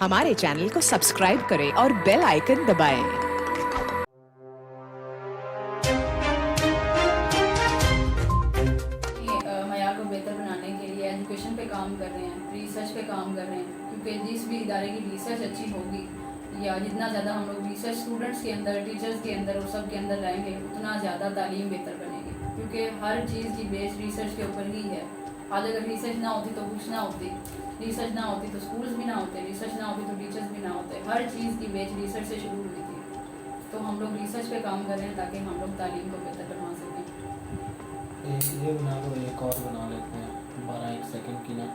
हमारे चैनल को सब्सक्राइब करें और बेल आइकन दबाएं। मयार को बेहतर बनाने के लिए एजुकेशन पे काम कर रहे हैं, रिसर्च पे काम कर रहे हैं, क्योंकि जिस भी इदारे की रिसर्च अच्छी होगी या जितना ज़्यादा हम लोग रिसर्च स्टूडेंट्स के अंदर, टीचर्स के अंदर और सब के अंदर लाएंगे, उतना ज़्यादा तालीम बेहतर बनेगी। क्योंकि हर चीज़ की बेस रिसर्च के ऊपर ही है। आज अगर रिसर्च ना होती तो कुछ ना होती, रिसर्च ना होती तो स्कूल्स भी ना होते, रिसर्च ना होती तो टीचर्स भी ना होते। हर चीज़ की बेस रिसर्च से शुरू हुई थी। तो हम लोग रिसर्च पे काम कर रहे हैं ताकि हम लोग तालीम को बेहतर बनवा सकें। ये बना लो, एक और बना लेते हैं 12-1 सेकंड की ना।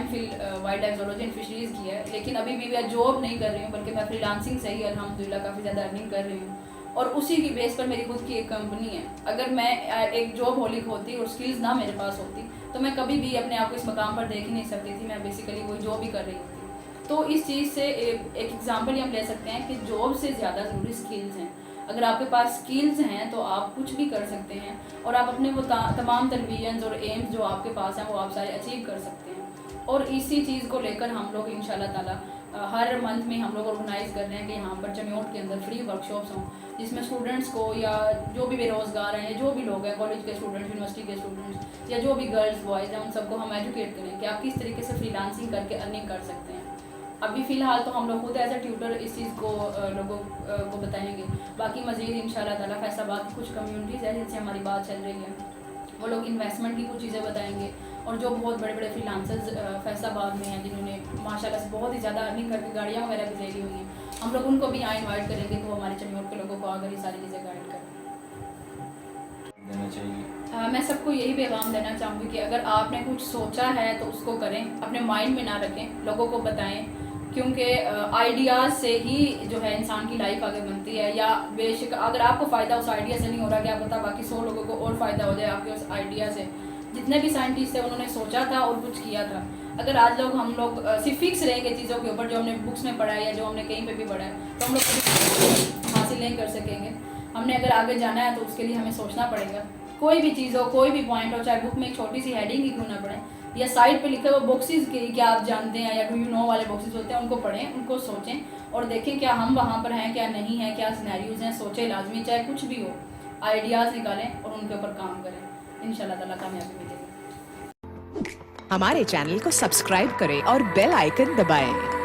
फिर wild life zoology and fisheries की है, लेकिन अभी भी मैं जॉब नहीं कर रही हूँ, बल्कि मैं फ्रीलांसिंग से ही अल्हम्दुलिल्लाह काफ़ी ज़्यादा अर्निंग कर रही हूँ। और उसी की बेस पर मेरी खुद की एक कंपनी है। अगर मैं एक जॉब होलिक होती और स्किल्स ना मेरे पास होती तो मैं कभी भी अपने आप को इस मकाम पर देख ही नहीं सकती थी। मैं बेसिकली कोई जॉब ही कर रही होती। तो इस चीज़ से एक एग्जाम्पल हम ले सकते हैं कि जॉब से ज़्यादा ज़रूरी स्किल्स हैं। अगर आपके पास स्किल्स हैं तो आप कुछ भी कर सकते हैं और आप अपने वो तमाम तरवीजन्स और एम्स जो आपके पास हैं वो आप सारे अचीव कर सकते हैं। और इसी चीज़ को लेकर हम लोग इंशाल्लाह ताला हर मंथ में हम लोग ऑर्गेनाइज़ कर रहे हैं कि यहाँ पर चनियोट के अंदर फ्री वर्कशॉप्स हों, जिसमें स्टूडेंट्स को या जो भी बेरोज़गार हैं, जो भी लोग हैं, कॉलेज के स्टूडेंट्स, यूनिवर्सिटी के स्टूडेंट्स या जो भी गर्ल्स बॉयज़ हैं, उन सबको हम एजुकेट करें कि आप किस तरीके से फ्रीलांसिंग करके अर्निंग कर सकते हैं। अभी फ़िलहाल तो हम लोग खुद एज ए ट्यूटर इस चीज़ को लोगों को बताएंगे। बाकी मज़ीद इंशाल्लाह ताला फैसलाबाद की कुछ कम्युनिटीज़ है जिनसे हमारी बात चल रही है, वो लोग इन्वेस्टमेंट की कुछ चीज़ें बताएंगे। और जो बहुत बड़े बड़े फ्रीलांसर्स फैसलाबाद में हैं, जिन्होंने माशाल्लाह से बहुत ही ज़्यादा अर्निंग करके गाड़ियाँ वगैरह भी ले ली हुई हैं, हम लोग उनको भी यहाँ इन्वाइट करेंगे कि वो हमारे चनियोट के लोगों को आकर ये सारी चीज़ें गाइड करें देना चाहिए। मैं सबको यही पैगाम देना चाहूँगी कि अगर आपने कुछ सोचा है तो उसको करें, अपने माइंड में ना रखें, लोगों को बताएं। क्योंकि आइडियाज़ से ही जो है इंसान की लाइफ आगे बनती है। या बेशक अगर आपको फ़ायदा उस आइडिया से नहीं हो रहा, क्या पता बाकी 100 लोगों को और फ़ायदा हो जाए आपके उस आइडिया से। जितने भी साइंटिस्ट थे उन्होंने सोचा था और कुछ किया था। अगर आज हम लोग सिर्फ फिक्स रहेंगे चीज़ों के ऊपर, जो हमने बुक्स में पढ़ा है या जो हमने कहीं पर भी पढ़ा है, तो हम लोग कभी हासिल नहीं कर सकेंगे। हमने अगर आगे जाना है तो उसके लिए हमें सोचना पड़ेगा। कोई भी चीज़ हो, कोई भी पॉइंट हो, चाहे बुक में एक छोटी सी हेडिंग ही क्यों ना पढ़े या साइड पे लिखे हुए बॉक्सेस के क्या आप जानते हैं या डू यू नो वाले बॉक्सेस होते हैं, उनको पढ़ें, उनको सोचें और देखें क्या हम वहाँ पर हैं, क्या नहीं है, क्या सिनेरियोज हैं। सोचें लाजमी, चाहे कुछ भी हो, आइडियाज़ निकालें और उनके ऊपर काम करें। इंशाल्लाह ताला कामयाबी मिलेगी। हमारे चैनल को सब्सक्राइब करें और बेल आइकन दबाएं।